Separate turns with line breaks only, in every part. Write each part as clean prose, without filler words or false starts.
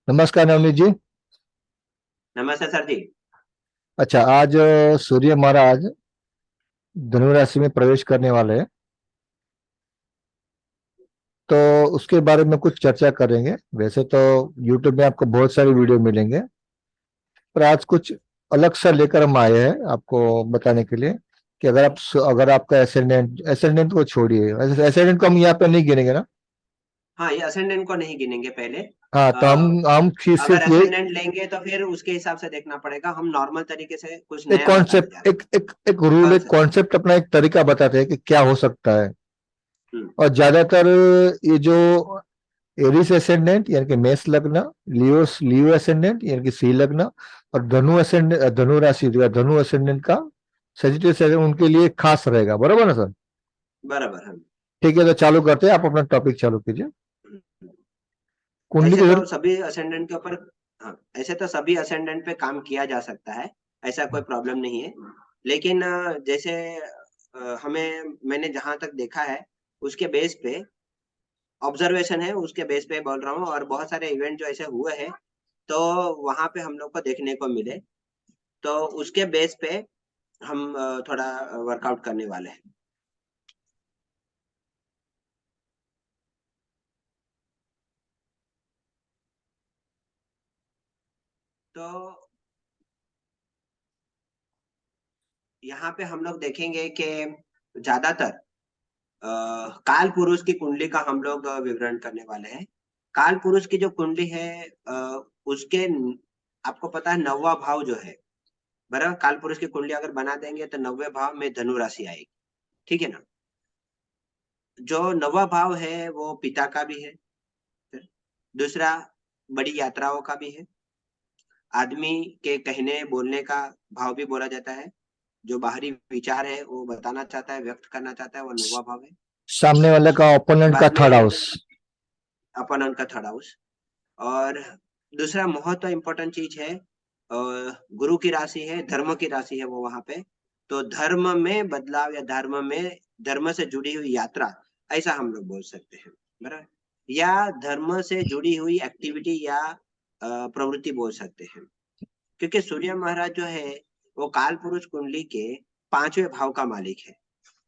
नमस्कार नवनीत जी।
नमस्ते सर जी।
अच्छा, आज सूर्य महाराज धनु राशि में प्रवेश करने वाले हैं, तो उसके बारे में कुछ चर्चा करेंगे। वैसे तो यूट्यूब में आपको बहुत सारी वीडियो मिलेंगे, पर आज कुछ अलग सा लेकर हम आए हैं आपको बताने के लिए कि अगर आपका एसेंडेंट एसेंडेंट को छोड़िए, एसेंडेंट को हम यहाँ पे नहीं गिनेंगे ना।
हाँ, ये असेंडेंट को नहीं गिनेंगे पहले।
हाँ, तो हम
अगर
सिर्फ ये
असेंडेंट लेंगे तो फिर उसके हिसाब से देखना पड़ेगा। हम नॉर्मल तरीके से कुछ
एक
नया बताने जा
कॉन्सेप्ट
रहे हैं।
एक रूल, एक
कॉन्सेप्ट।
कॉन्सेप्ट, अपना एक तरीका बताते हैं कि क्या हो सकता है।
हम्म।
और ज्यादातर ये जो एरिस एसेंडेंट यानी कि मेष लग्न, लियो एसेंडेंट यानी कि सी लग्न, और धनु एसेंडेंट, धनु राशि जो है, धनु एसेंडेंट का सेजिटेरियस एसेंडेंट उनके लिए खास रहेगा, बराबर ना सर?
बराबर। हम
ठीक है, तो चालू करते हैं, आप अपना टॉपिक चालू कीजिए। कुंडली
ऐसे
की
तो
जरूरत।
सभी असेंडेंट के ऊपर। हाँ, ऐसे तो सभी असेंडेंट पे काम किया जा सकता है। ऐसा कोई प्रॉब्लम नहीं है। लेकिन जैसे हमें मैंने जहां तक देखा है उसके बेस पे ऑब्जर्वेशन है, उसके बेस पे बोल रहा हूँ। और बहुत सारे इवेंट जो ऐसे हुए हैं तो वहां पे हम लोग को देखने को मिले, तो उसके बेस पे हम थोड़ा वर्कआउट करने वाले हैं। तो यहाँ पे हम लोग देखेंगे कि ज्यादातर काल पुरुष की कुंडली का हम लोग विवरण करने वाले हैं। काल पुरुष की जो कुंडली है, उसके आपको पता है नौवा भाव जो है, बराबर। काल पुरुष की कुंडली अगर बना देंगे तो नौवे भाव में धनु राशि आएगी। ठीक है ना। जो नौवा भाव है वो पिता का भी है। दूसरा, बड़ी यात्राओं का भी है। आदमी के कहने बोलने का भाव भी बोला जाता है। जो बाहरी विचार है वो बताना चाहता है, व्यक्त करना चाहता है, वो नौवा भाव है।
सामने वाले का ओपोनेंट का
बाद
थर्ड
में
हाउस।
अपन उनका थर्ड हाउस। और दूसरा बहुत इम्पोर्टेंट चीज है, गुरु की राशि है, धर्म की राशि है वो वहां पे। तो धर्म में बदलाव या धर्म से जुड़ी हुई यात्रा, ऐसा हम लोग बोल सकते हैं, बराबर। या धर्म से जुड़ी हुई एक्टिविटी या प्रवृत्ति बोल सकते हैं। क्योंकि सूर्य महाराज जो है वो काल पुरुष कुंडली के पांचवें भाव का मालिक है,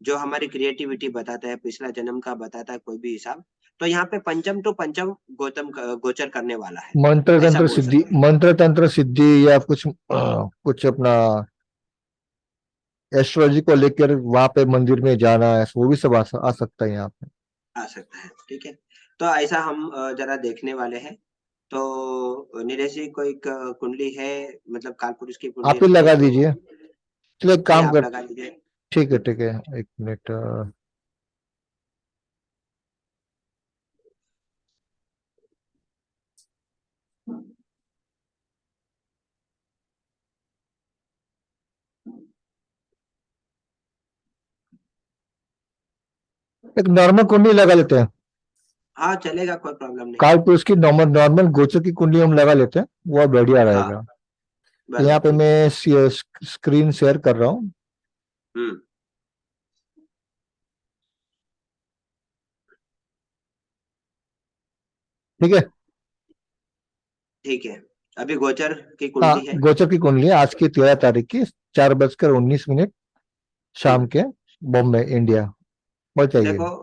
जो हमारी क्रिएटिविटी बताता है, पिछला जन्म का बताता है, कोई भी हिसाब। तो यहाँ पे पंचम टू पंचम गोचर करने वाला है,
मंत्र
ऐसा
तंत्र
बोल
सिद्धि,
सकते हैं।
मंत्र तंत्र सिद्धि, या कुछ कुछ अपना एस्ट्रोलॉजी को लेकर वहां पे मंदिर में जाना है, वो भी सब आ सकता है यहाँ पे।
आ सकता है, ठीक है। तो ऐसा हम जरा देखने वाले हैं। तो नीरज जी, कोई कुंडली है, मतलब काल पुरुष की कुंडली
आप ही
रखे
लगा
तो।
दीजिए। चलिए एक
नहीं,
काम
आप
कर।
लगा लीजिए।
ठीक है, ठीक है, एक मिनट। एक नॉर्मल कुंडली लगा लेते हैं।
हाँ, चलेगा, कोई प्रॉब्लम नहीं
काल
है।
पुरुष की नॉर्मल नॉर्मल गोचर की कुंडली हम लगा लेते हैं, वो बढ़िया
हाँ,
रहेगा। तो यहाँ
बराबर,
पे
ठीक है।
मैं स्क्रीन शेयर कर रहा हूँ।
हम्म।
ठीक है।
ठीक है। अभी गोचर की
हाँ,
कुंडली है।
गोचर की कुंडली है आज की 13 तारीख की, 4:19 शाम
हम्म।
के, बॉम्बे, इंडिया। बढ़ जाइए।
देखो,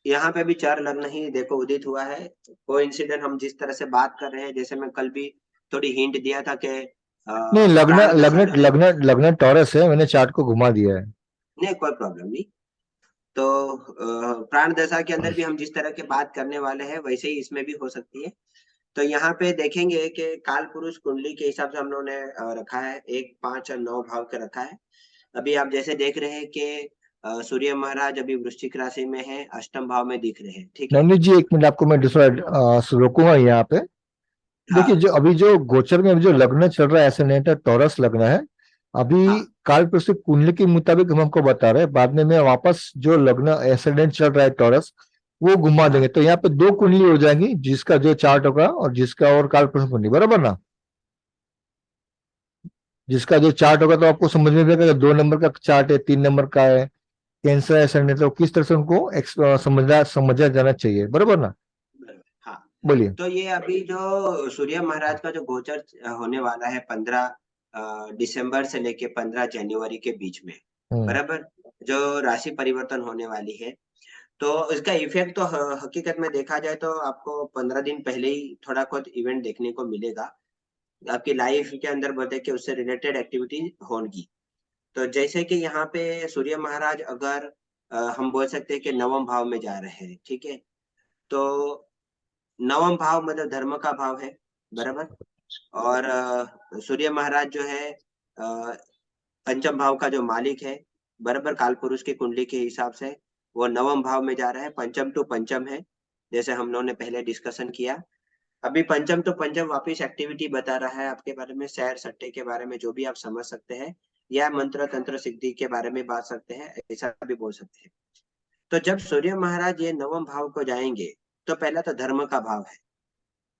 यहाँ पे भी चार लग्न ही देखो उदित हुआ है। कोई इंसिडेंट, हम जिस तरह से बात कर रहे हैं, जैसे मैं कल भी थोड़ी हिंट दिया था कि
नहीं, लग्न
प्राण दशा
लग्न
जो है।
लग्न लग्न टॉरस है, मैंने चार्ट को घुमा दिया है।
नहीं, कोई प्रॉब्लम नहीं। तो प्राण दशा के अंदर भी हम जिस तरह की बात करने वाले हैं वैसे ही इसमें भी हो सकती है। तो यहाँ पे देखेंगे कि काल पुरुष कुंडली के हिसाब से हम लोगों ने रखा है, एक, पांच और नौ भाव के रखा है। अभी आप जैसे देख रहे हैं कि सूर्य महाराज अभी वृश्चिक राशि में है, अष्टम भाव में दिख रहे हैं, ठीक है।
नवनीत जी, एक मिनट, आपको मैं दूसरा रोकूंगा यहाँ पे। देखिए,
हाँ,
जो अभी जो गोचर में अभी जो लग्न चल रहा है, एसेंडेंट टॉरस लग्न है अभी।
हाँ,
काल पुरुष की कुंडली के मुताबिक हम हमको बता रहे हैं, बाद में मैं वापस जो लग्न एसेंडेंट चल रहा है टॉरस, वो घुमा देंगे,
हाँ,
तो यहाँ पे दो कुंडली हो जाएंगी, जिसका जो चार्ट होगा और जिसका, और काल पुरुष कुंडली, बराबर ना? जिसका जो चार्ट होगा तो आपको समझ में भी आएगा कि 2 नंबर का चार्ट है, 3 नंबर का है, कैंसर एसेंडेंट, तो किस तरह से उनको समझा समझा जाना चाहिए, बराबर ना?
बराबर, हाँ।
बोलिए।
तो ये अभी जो सूर्य महाराज का जो गोचर होने वाला है 15 दिसंबर से लेके 15 जनवरी के बीच में,
हम्म।
बराबर, जो राशि परिवर्तन होने वाली है, तो इसका इफेक्ट तो हकीकत में देखा जाए तो आपको 15 दिन पहले ही थोड़ा बहुत इवेंट देखने को मिलेगा, आपकी लाइफ के अंदर बोलते कि उससे रिलेटेड एक्टिविटी होगी। तो जैसे कि यहाँ पे सूर्य महाराज अगर हम बोल सकते हैं कि नवम भाव में जा रहे हैं, ठीक है, तो नवम भाव मतलब धर्म का भाव है, बराबर, और सूर्य महाराज जो है पंचम भाव का जो मालिक है, बराबर, काल पुरुष की कुंडली के हिसाब से वो नवम भाव में जा रहा है, पंचम टू पंचम है, जैसे हम लोगों ने पहले डिस्कशन किया। अभी पंचम तो पंचम वापिस एक्टिविटी बता रहा है आपके बारे में, सैर सट्टे के बारे में जो भी आप समझ सकते हैं, या मंत्र तंत्र सिद्धि के बारे में बात सकते हैं, ऐसा भी बोल सकते हैं। तो जब सूर्य महाराज ये नवम भाव को जाएंगे, तो पहला तो धर्म का भाव है,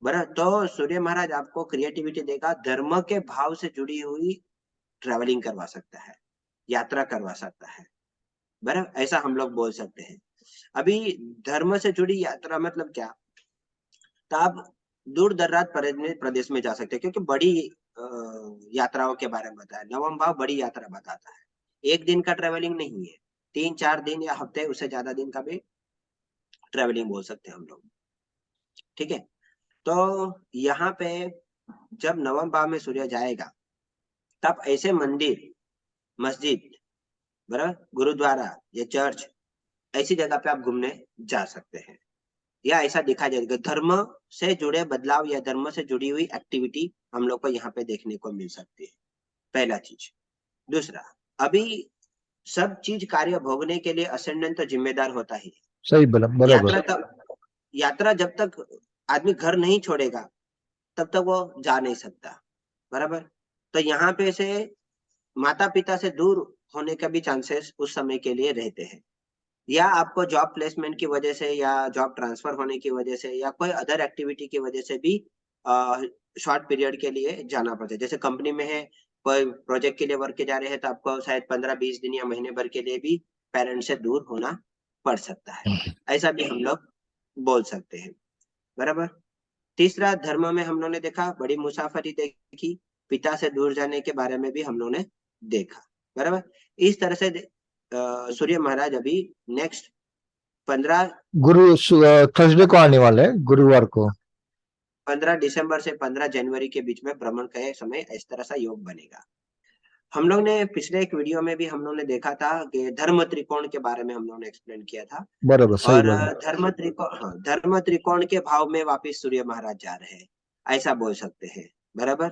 बराबर, तो सूर्य महाराज आपको क्रिएटिविटी देगा, धर्म के भाव से जुड़ी हुई ट्रेवलिंग करवा सकता है, यात्रा करवा सकता है, बराबर, ऐसा हम लोग बोल सकते हैं। अभी धर्म से जुड़ी यात्रा मतलब क्या, तो आप दूर दराज प्रदेश में जा सकते हैं, क्योंकि बड़ी यात्राओं के बारे में बताया, नवम भाव बड़ी यात्रा बताता है, एक दिन का ट्रेवलिंग नहीं है, 3-4 दिन या हफ्ते, उससे ज्यादा दिन का भी ट्रेवलिंग बोल सकते हैं हम लोग, ठीक है। तो यहाँ पे जब नवम भाव में सूर्य जाएगा, तब ऐसे मंदिर, मस्जिद, बराबर, गुरुद्वारा या चर्च, ऐसी जगह पे आप घूमने जा सकते हैं, या ऐसा दिखा जाएगा, धर्म से जुड़े बदलाव या धर्म से जुड़ी हुई एक्टिविटी हम लोग को यहाँ पे देखने को मिल सकती है, पहला चीज। दूसरा, अभी सब चीज कार्य भोगने के लिए असेंडेंट तो जिम्मेदार होता ही है।
सही बोला, बराबर।
यात्रा तक, यात्रा जब तक आदमी घर नहीं छोड़ेगा तब तक वो जा नहीं सकता, बराबर। तो यहाँ पे से माता पिता से दूर होने का भी चांसेस उस समय के लिए रहते हैं, या आपको जॉब प्लेसमेंट की वजह से, या जॉब ट्रांसफर होने की वजह से, या कोई अदर एक्टिविटी की वजह से भी शॉर्ट पीरियड के लिए जाना पड़ता है। जैसे कंपनी में है, कोई प्रोजेक्ट के लिए वर्क के जा रहे हैं, तो आपको शायद 15-20 दिन या महीने भर के लिए भी पेरेंट्स से दूर होना पड़ सकता है, ऐसा भी हम लोग बोल सकते हैं, बराबर। तीसरा, धर्म में हम लोगों ने देखा बड़ी मुसाफरी देखी, पिता से दूर जाने के बारे में भी हम लोगों ने देखा, बराबर। इस तरह से सूर्य महाराज अभी नेक्स्ट 15
थर्सडे को आने वाले हैं, गुरुवार को।
15 दिसंबर से 15 जनवरी के बीच में भ्रमण का समय इस तरह सा योग बनेगा। हम लोग ने पिछले एक वीडियो में भी हम लोग ने देखा था कि धर्म त्रिकोण के बारे में हम लोग ने एक्सप्लेन किया था,
बराबर, सही
और
बोला।
धर्म त्रिकोण, हाँ, धर्म त्रिकोण के भाव में वापिस सूर्य महाराज जा रहे हैं, ऐसा बोल सकते हैं, बराबर।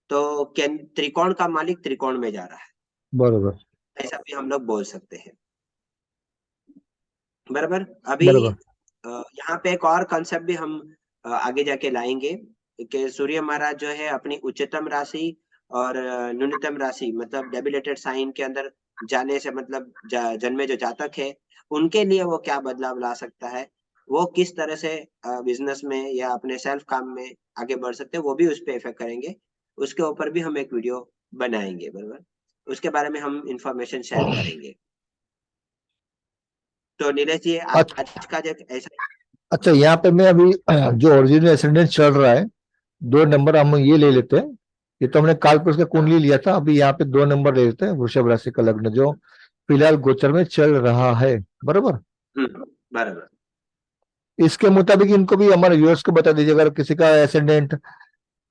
तो त्रिकोण का मालिक त्रिकोण में जा रहा है,
बराबर,
ऐसा भी हम लोग बोल सकते हैं, बराबर। अभी
बराबर।
यहाँ पे एक और कंसेप्ट भी हम आगे जाके लाएंगे, कि सूर्य महाराज जो है अपनी उच्चतम राशि और न्यूनतम राशि मतलब डेबिलेटेड साइन के अंदर जाने से, मतलब जन्मे जो जातक है उनके लिए वो क्या बदलाव ला सकता है, वो किस तरह से बिजनेस में या अपने सेल्फ काम में आगे बढ़ सकते हैं, वो भी उस पर इफेक्ट करेंगे, उसके ऊपर भी हम एक वीडियो बनाएंगे, बराबर, उसके बारे में हम इंफॉर्मेशन शेयर करेंगे। तो नीरज जी,
अच्छा।
आज का जो ऐसा,
अच्छा, यहाँ पे मैं अभी जो ओरिजिनल एसेंडेंट चल रहा है, 2 नंबर हम ये ले लेते हैं। ये तो हमने काल पुरुष का कुंडली लिया था, अभी यहाँ पे 2 नंबर ले लेते हैं, वृषभ राशि का लग्न जो फिलहाल गोचर में चल रहा है, बराबर।
बराबर,
इसके मुताबिक इनको भी हमारे व्यूअर्स को बता दीजिए, अगर किसी का एसेंडेंट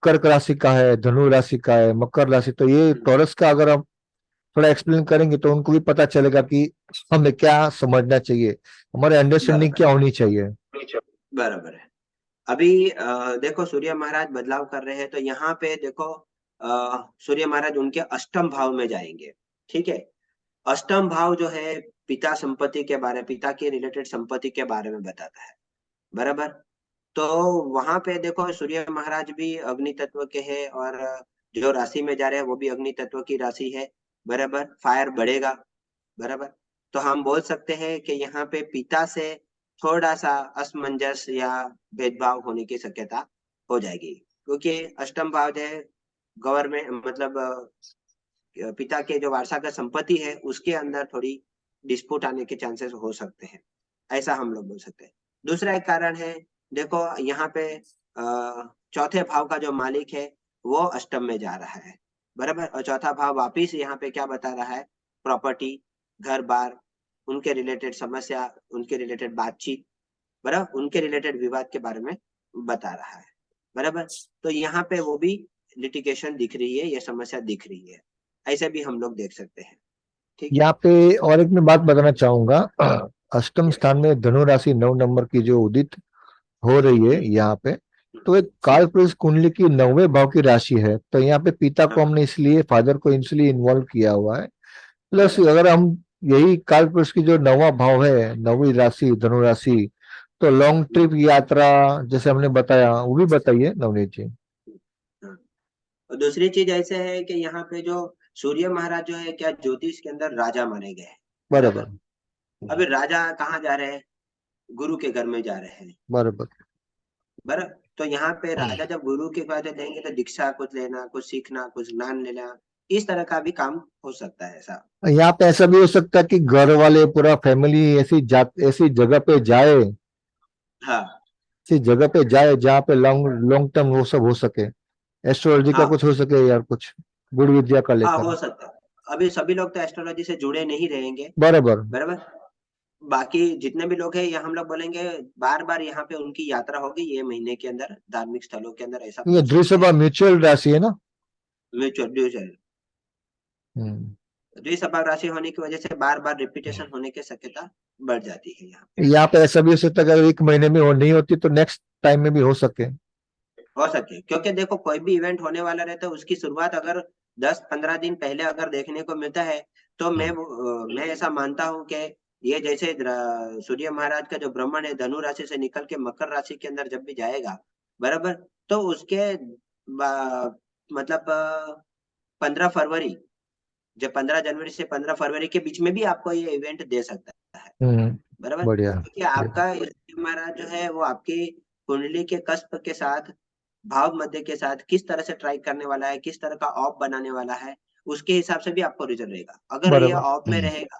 कर्क राशि का है, धनु राशि का है, मकर राशि, तो ये टॉरस का अगर हम थोड़ा एक्सप्लेन करेंगे तो उनको भी पता चलेगा कि हमें क्या समझना चाहिए, हमारे अंडरस्टैंडिंग
बराबर,
क्या होनी चाहिए।
बराबर है। अभी देखो सूर्य महाराज बदलाव कर रहे हैं, तो यहाँ पे देखो सूर्य महाराज उनके अष्टम भाव में जाएंगे, ठीक है। अष्टम भाव जो है पिता संपत्ति के बारे, पिता के रिलेटेड संपत्ति के बारे में बताता है, बराबर। तो वहां पे देखो सूर्य महाराज भी अग्नि तत्व के हैं, और जो राशि में जा रहे हैं वो भी अग्नि तत्व की राशि है, बराबर, फायर बढ़ेगा, बराबर। तो हम बोल सकते हैं कि यहाँ पे पिता से थोड़ा सा असमंजस या भेदभाव होने की शक्यता हो जाएगी, क्योंकि अष्टम भाव जो है गवर्नमेंट मतलब पिता के जो वारसागत संपत्ति है उसके अंदर थोड़ी डिस्प्यूट आने के चांसेस हो सकते हैं, ऐसा हम लोग बोल सकते हैं। दूसरा एक कारण है, देखो यहाँ पे चौथे भाव का जो मालिक है वो अष्टम में जा रहा है, बराबर। और चौथा भाव वापिस यहाँ पे क्या बता रहा है, प्रॉपर्टी, घर बार, उनके रिलेटेड समस्या, उनके रिलेटेड बातचीत, बराबर, उनके रिलेटेड विवाद के बारे में बता रहा है, बराबर। तो यहाँ पे वो भी लिटिगेशन दिख रही है, ये समस्या दिख रही है, ऐसे भी हम लोग देख सकते हैं। ठीक है।
यहाँ पे और एक मैं बात बताना चाहूंगा। अष्टम
Yes.
स्थान में धनु राशि 9 नंबर की जो उदित हो रही है यहाँ पे, तो एक काल पुरुष कुंडली की 9वें भाव की राशि है, तो यहाँ पे पिता को
हाँ,
हमने इसलिए, फादर को इसलिए इन्वॉल्व किया हुआ है। प्लस
बराबर।
अगर हम यही काल पुरुष की जो 9वां भाव है, 9वीं राशि धनु राशि, तो लॉन्ग ट्रिप यात्रा जैसे हमने बताया, वो भी बताइए नवनीत जी।
हाँ। और दूसरी चीज ऐसे है कि यहाँ पे जो सूर्य महाराज जो है, क्या ज्योतिष के अंदर राजा माने गए हैं,
बराबर।
बराबर। अभी राजा कहाँ जा रहे हैं, गुरु के घर में जा रहे हैं,
बराबर।
बराबर। तो यहाँ पे राजा जब गुरु के पास जाएंगे तो दीक्षा कुछ लेना, कुछ सीखना, कुछ ज्ञान लेना, इस तरह का भी काम हो सकता है ऐसा।
यहाँ पे ऐसा भी हो सकता है कि घर वाले पूरा फैमिली ऐसी जगह पे जाए,
हाँ,
ऐसी जगह पे जाए जहाँ पे लॉन्ग लॉन्ग टर्म वो सब हो सके, एस्ट्रोलॉजी का
हाँ,
कुछ हो सके यार, कुछ गुरु विद्या का
हाँ,
लेकर।
हो सकता है। अभी सभी लोग तो एस्ट्रोलॉजी से जुड़े नहीं रहेंगे,
बराबर।
बराबर। बाकी जितने भी लोग हैं, ये हम लोग बोलेंगे बार बार यहाँ पे उनकी यात्रा होगी ये महीने के अंदर, धार्मिक स्थलों के अंदर, ऐसा
ये
बोल सकते
द्विसभा
हैं।
म्यूचुअल राशि है ना।
म्यूचुअल म्यूचुअल
हम्म।
द्विसभा राशि होने की वजह से बार बार रिपीटेशन होने की शक्यता बढ़ जाती है यहाँ पे।
यहाँ पे ऐसा भी हो सकता है कि अगर एक महीने में हो नहीं होती तो नेक्स्ट टाइम में भी हो सके।
हो सके, क्योंकि देखो कोई भी इवेंट होने वाला रहता है, उसकी शुरुआत अगर 10-15 दिन पहले अगर देखने को मिलता है, तो मैं ऐसा मानता हूँ कि ये जैसे सूर्य महाराज का जो ब्रह्मण है धनु राशि से निकल के मकर राशि के अंदर जब भी जाएगा, बराबर, तो उसके मतलब 15 फरवरी, जब 15 जनवरी से 15 फरवरी के बीच में भी आपको ये इवेंट दे सकता है,
हम्म।
बराबर।
बढ़िया।
क्योंकि आपका सूर्य महाराज जो है वो आपकी कुंडली के कस्प के साथ, भाव मध्य के साथ किस तरह से ट्राई करने वाला है, किस तरह का ऑफ बनाने वाला है, उसके हिसाब से भी आपको रिजल्ट रहेगा। अगर ये
बराबर।
ऑफ में रहेगा,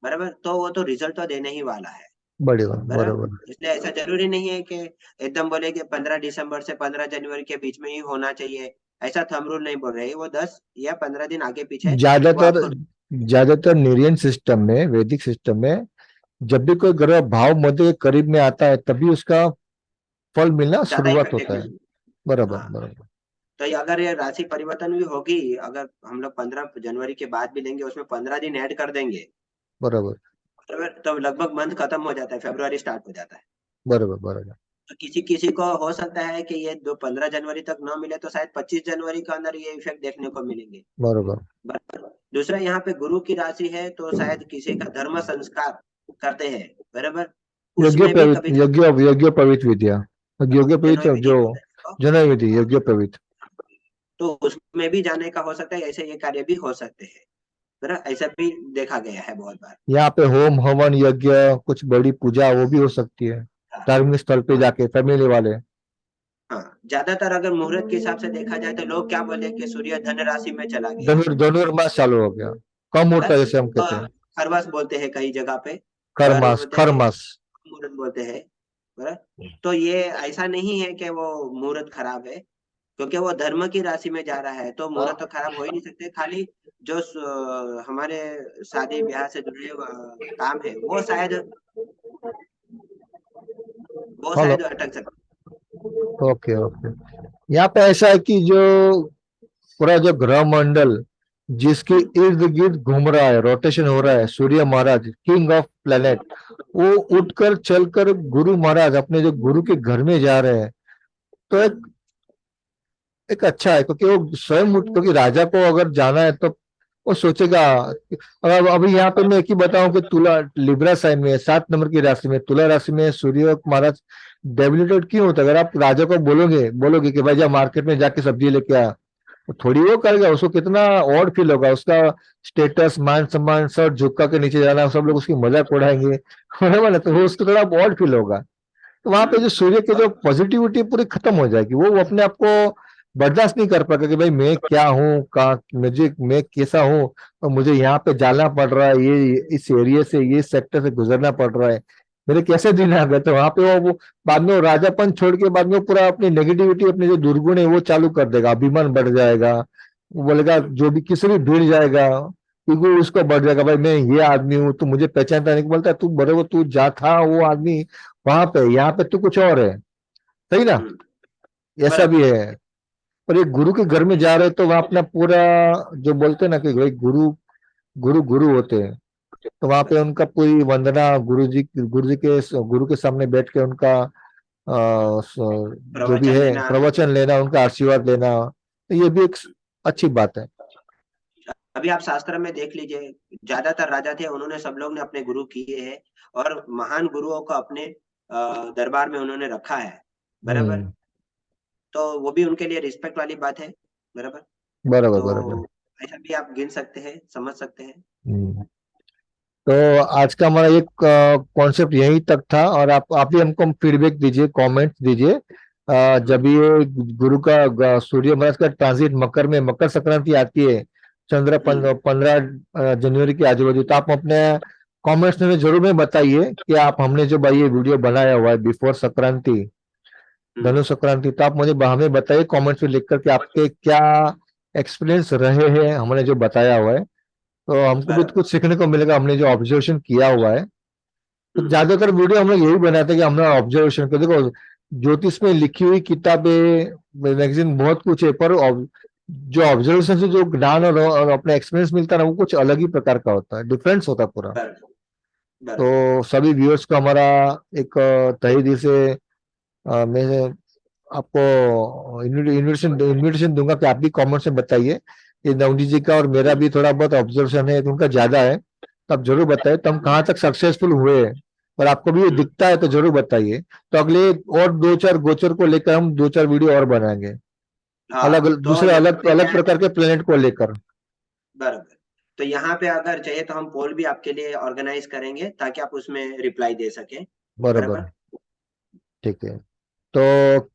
बराबर, तो वो तो रिजल्ट तो देने ही वाला है,
बढ़िया। बराबर।
बराबर। इसलिए ऐसा जरूरी नहीं है कि एकदम बोले कि 15 दिसंबर से 15 जनवरी के बीच में ही होना चाहिए, ऐसा थंब रूल नहीं बोल रहे, वो 10 या 15 दिन आगे पीछे वो
ज्यादातर
आपको।
ज्यादातर निर्यन सिस्टम में, वैदिक सिस्टम में, जब भी कोई ग्रह भाव मध्य के करीब में आता है तभी उसका फल मिलना
ज्यादा
शुरुआत
इफेक्टिव
होता है।
नहीं।
बराबर।
हाँ,
बराबर।
तो अगर ये राशि परिवर्तन भी होगी, अगर हम लोग 15 जनवरी के बाद भी लेंगे, उसमें 15 दिन ऐड कर देंगे,
बराबर।
बराबर, तो लगभग मंथ खत्म हो जाता है, फरवरी स्टार्ट हो जाता है।
बराबर। बराबर।
तो किसी किसी को हो सकता है कि ये दो 15 जनवरी तक ना मिले, तो शायद 25 जनवरी के अंदर ये इफेक्ट देखने को मिलेंगे,
बराबर।
बराबर। दूसरा यहाँ पे गुरु की राशि है, तो शायद किसी का धर्म संस्कार करते हैं, बराबर, उसमें भी कभी
यज्ञ पवित्र विद्या, यज्ञ
जन्म
पवित्र
विधि
जो
बोलते हैं इसको,
जन्म विधि, यज्ञ पवित्र।
तो उसमें भी जाने का हो सकता है, ऐसे ये कार्य भी हो सकते हैं, बराबर, ऐसा भी देखा गया है बहुत बार।
यहाँ पे होम हवन यज्ञ, कुछ बड़ी पूजा वो भी हो सकती है
हाँ,
धार्मिक स्थल पे
हाँ,
जाके, फैमिली वाले।
हाँ। ज्यादातर अगर मुहूर्त के हिसाब से देखा जाए तो लोग क्या बोले कि सूर्य धन राशि में चला गया,
धनुर्मास चालू हो गया, कम
है?
होता है जैसे हम
तो
कहते हैं।
खरवास बोलते हैं कई जगह पे, खर
खरमास,
बोलते हैं,
खरमास।
मुहूर्त बोलते हैं, बराबर। तो ये ऐसा नहीं है कि वो मुहूर्त खराब है, क्योंकि वो धर्म की राशि में जा रहा है, तो मुहूर्त तो खराब हो ही नहीं सकते। खाली जो हमारे शादी ब्याह से जुड़े काम है, वो
हेलो।
शायद अटक सकते।
ओके। ओके। यहाँ पे ऐसा है कि जो पूरा जो ग्रह मंडल जिसके इर्द गिर्द घूम रहा है, रोटेशन हो रहा है, सूर्य महाराज किंग ऑफ प्लेनेट, वो उठकर चलकर गुरु महाराज अपने जो गुरु के घर में जा रहे हैं, तो एक एक अच्छा है, क्योंकि वो स्वयं उठ, क्योंकि राजा को अगर जाना है तो वो सोचेगा। अब अभी यहाँ पे मैं एक ही बताऊं कि तुला लिब्रा साइन में है, 7 नंबर की राशि में, तुला राशि में सूर्य महाराज डेबिलिटेड क्यों होता है? अगर आप राजा को बोलोगे बोलोगे कि भाई जा मार्केट में जाके सब्जी लेके आ, तो थोड़ी वो करेगा, उसको कितना ऑड फील होगा, उसका स्टेटस मान सम्मान सब झुका के नीचे जाना, सब लोग उसकी मजाक उड़ाएंगे। बराबर ना, तो वो उसको थोड़ा ऑड फील होगा। तो वहां पे जो सूर्य की जो पॉजिटिविटी पूरी खत्म हो जाएगी, वो अपने आप को बर्दाश्त नहीं कर पाएगा कि भाई मैं क्या हूँ, कहाँ मुझे, मैं कैसा हूँ, और मुझे यहाँ पे जाना पड़ रहा है, ये इस एरिया से, ये सेक्टर से गुजरना पड़ रहा है, मेरे कैसे दिन आ गए। तो वहां पे वो बाद में वो राजापन छोड़ के बाद में वो पूरा अपनी नेगेटिविटी, अपने जो दुर्गुण है वो चालू कर देगा, अभिमान बढ़ जाएगा, वो बोलेगा
हम्म,
जो भी किसी भी भीड़ जाएगा, ईगो उसको बढ़ जाएगा, भाई मैं ये आदमी हूँ, तू मुझे पहचानता नहीं, बोलता है तू बड़े तू जा था वो आदमी वहां पे, यहाँ पे तू कुछ और है। सही ना?
हम्म,
ऐसा भी
बराबर।
है। पर एक गुरु के घर में जा रहे तो वहां अपना पूरा जो बोलते हैं ना कि भाई गुरु गुरु गुरु होते हैं, तो वहां पे उनका पूरी वंदना, गुरु के सामने बैठ के उनका जो भी
प्रवचन
है
लेना।
प्रवचन लेना, उनका आशीर्वाद लेना, तो ये भी एक अच्छी बात है।
अभी आप शास्त्र में देख लीजिए, ज्यादातर राजा थे उन्होंने सब लोग ने अपने गुरु किए हैं, और महान गुरुओं को अपने दरबार में उन्होंने रखा है। बराबर।
हम्म।
तो वो भी उनके लिए रिस्पेक्ट वाली बात है। बराबर।
बराबर
तो
बराबर।
ऐसा भी आप गिन सकते हैं, समझ सकते हैं।
हम्म। तो आज का हमारा एक कॉन्सेप्ट यही तक था, और आप भी हमको फीडबैक दीजिए, कमेंट्स दीजिए।
हम्म,
जब ये गुरु का सूर्य महाराज का ट्रांजिट मकर में, मकर संक्रांति आती है, चंद्र
हम्म,
15 जनवरी के आजू बाजू, तो आप अपने कमेंट्स में जरूर में बताइए कि आप, हमने जो भाई ये वीडियो बनाया हुआ है बिफोर संक्रांति,
हम्म,
धनु संक्रांति, तो आप मुझे हमें बताइए कमेंट्स में लिख करके आपके क्या एक्सपीरियंस रहे हैं हमने जो बताया हुआ है। तो हमको भी तो
बराबर।
कुछ सीखने को मिलेगा, हमने जो ऑब्जर्वेशन किया हुआ है। तो
हम्म,
ज्यादातर वीडियो हम लोग यही बनाते हैं कि हमने ऑब्जर्वेशन को देखो, ज्योतिष में लिखी हुई किताबें, मैगजीन बहुत कुछ है, पर जो ऑब्जर्वेशन से जो ज्ञान और अपना एक्सपीरियंस मिलता है ना, वो कुछ अलग ही प्रकार का होता है, डिफरेंस होता है पूरा।
बराबर। बराबर।
तो सभी व्यूअर्स को हमारा एक तहे दिल से मैं आपको इन्विटेशन इन्विटेशन दूंगा कि आप भी कमेंट्स में बताइए। ये नवनीत जी का और मेरा भी थोड़ा बहुत ऑब्जर्वेशन है, तो उनका ज्यादा है, तो आप जरूर बताइए तो हम कहाँ तक सक्सेसफुल हुए हैं। और आपको भी ये
हम्म,
दिखता है तो जरूर बताइए, तो अगले और दो चार गोचर को लेकर हम दो चार वीडियो और बनाएंगे, अलग
हाँ, तो
दूसरे
यहाँ
अलग
पे क्या
अलग
है।
प्रकार के प्लेनेट को लेकर।
बराबर। तो यहाँ पे अगर चाहिए तो हम पोल भी आपके लिए ऑर्गेनाइज करेंगे ताकि आप उसमें रिप्लाई दे सकें।
बराबर।
बराबर।
ठीक है। तो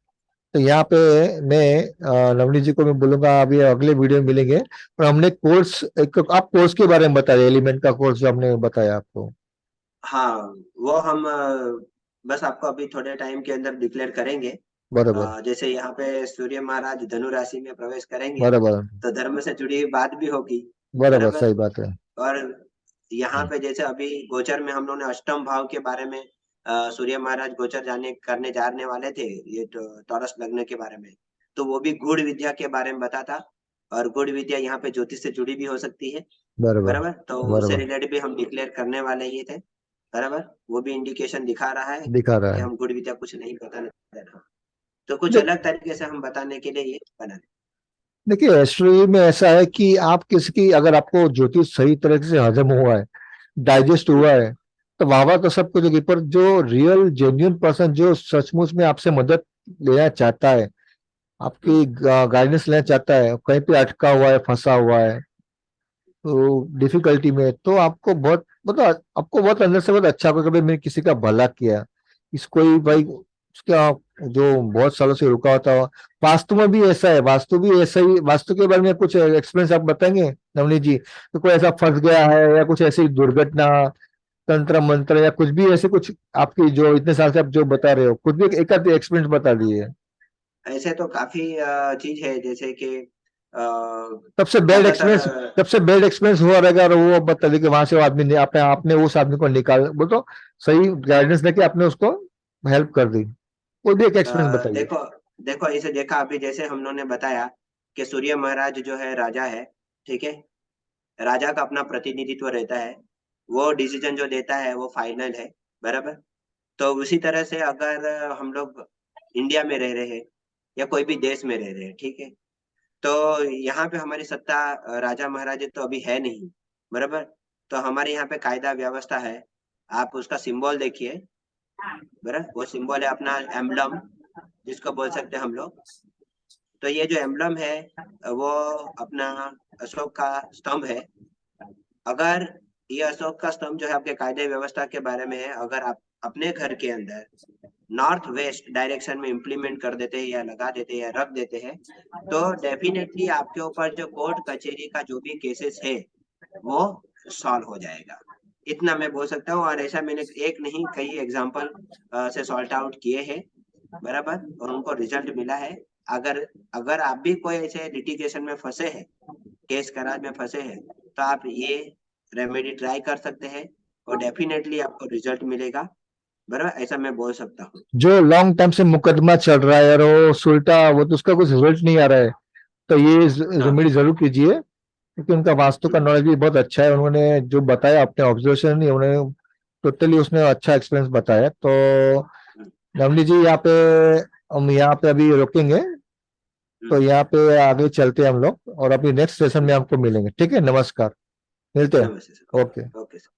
तो यहाँ पे मैं नवनीत जी को मैं बोलूंगा, अभी अगले वीडियो में मिलेंगे। और हमने कोर्स, एक आप कोर्स के बारे में बताइए, एलिमेंट का कोर्स जो हमने बताया आपको।
हाँ, वो हम बस आपको अभी थोड़े टाइम के अंदर डिक्लेयर करेंगे।
बराबर।
जैसे यहाँ पे सूर्य महाराज धनु राशि में प्रवेश करेंगे,
बराबर।
तो धर्म से जुड़ी हुई बात भी होगी।
बराबर
बराबर।
सही बात है।
और यहाँ पे जैसे अभी गोचर में हम लोगों ने अष्टम भाव के बारे में, सूर्य महाराज गोचर जाने करने जाने वाले थे, ये टॉरस लग्न के बारे में। तो वो भी गूढ़ विद्या के बारे में बता था। और गूढ़ विद्या यहाँ पे ज्योतिष से जुड़ी भी हो सकती है।
बराबर।
बराबर। तो उससे
बराबर।
रिलेटेड भी हम डिक्लेयर करने वाले ही थे। बराबर। वो भी इंडिकेशन दिखा रहा है
दिखा रहा
कि
है।
हम गुड़ विद्या कुछ नहीं बताने दे रहा। तो कुछ
देख
अलग तरीके से हम बताने के लिए ये बना।
देखिए, एस्ट्रोलॉजी में ऐसा है कि आप किसी की, अगर आपको ज्योतिष सही तरह से हजम हुआ है, डाइजेस्ट हुआ है, तो वाह वाह तो सब कुछ होगी। पर जो रियल जेन्युइन पर्सन जो सचमुच में आपसे मदद लेना चाहता है, आपकी गाइडेंस लेना चाहता है, कहीं पे अटका हुआ है, फंसा हुआ है, तो डिफिकल्टी में, तो आपको बहुत मतलब आपको बहुत अंदर से बहुत अच्छा होगा कि भाई मैंने किसी का भला किया। इस कोई भाई उसका जो बहुत सालों से रुका होता हो। वास्तु में भी ऐसा है, वास्तु भी ऐसा ही, वास्तु के बारे में कुछ एक्सपीरियंस आप बताएंगे नवनीत जी? तो कोई ऐसा फंस गया है, या कुछ ऐसी दुर्घटना, तंत्र मंत्र, या कुछ भी ऐसे कुछ आपकी जो इतने साल से आप जो बता रहे हो, कुछ भी एक आध एक्सपीरियंस बता दिए।
ऐसे तो काफी चीज है, जैसे कि
सबसे बेड
ज्यादातर
एक्सपीरियंस, सबसे बेड एक्सपीरियंस हुआ रहेगा, और वो बता दी कि वहां से वो आदमी ने आपने आपने उस आदमी को निकाल, वो तो सही गाइडेंस देके आपने उसको हेल्प कर दी, वो भी एक एक्सपीरियंस बताइए।
देखो, देखो इसे देखा अभी जैसे हम लोगों ने बताया कि सूर्य महाराज जो है राजा है। ठीक है। राजा का अपना प्रतिनिधित्व रहता है। वो डिसीजन जो देता है वो फाइनल है। बराबर। तो उसी तरह से अगर हम लोग इंडिया में रह रहे हैं या कोई भी देश में रह रहे हैं, ठीक है, तो यहाँ पे हमारी सत्ता राजा महाराजा तो अभी है नहीं। बराबर। तो हमारे यहाँ पे कायदा व्यवस्था है। आप उसका सिंबल देखिए। बराबर। वो सिंबल है अपना एम्बलम, जिसको बोल सकते हैं हम लोग। तो ये जो एम्बलम है वो अपना अशोक का स्तंभ है। अगर ये अशोक का स्तंभ जो है आपके कायदे व्यवस्था के बारे में है, अगर आप अपने घर के अंदर नॉर्थ वेस्ट डायरेक्शन में इम्प्लीमेंट कर देते हैं या लगा देते हैं या रख देते हैं, तो डेफिनेटली आपके ऊपर जो कोर्ट कचहरी का जो भी केसेस है वो सॉल्व हो जाएगा। इतना मैं बोल सकता हूँ। और ऐसा मैंने एक नहीं कई एग्जाम्पल से सॉल्ट आउट किए हैं, बराबर, और उनको रिजल्ट मिला है। अगर अगर आप भी कोई ऐसे लिटिगेशन में फंसे हैं, केस करार में फंसे हैं, तो आप ये रेमेडी ट्राई कर सकते हैं और डेफिनेटली आपको रिजल्ट मिलेगा, बराबर, ऐसा मैं बोल सकता हूँ।
जो लॉन्ग टाइम से मुकदमा चल रहा है और वो सुलटा, वो तो उसका कुछ रिजल्ट नहीं आ रहा है, तो ये
हाँ।
रेमेडी जरूर कीजिए, क्योंकि उनका वास्तु का नॉलेज भी बहुत अच्छा है। उन्होंने जो बताया अपने ऑब्जर्वेशन नहीं, उन्होंने टोटली उसने अच्छा एक्सपीरियंस बताया। तो नवनी जी, यहाँ पे हम यहाँ पे अभी रुकेंगे, तो यहाँ पे आगे चलते हैं हम लोग, और अपनी नेक्स्ट सेशन में आपको मिलेंगे। ठीक है, नमस्कार, मिलते हैं।
नमस्ते सर।
ओके।
Okay sir.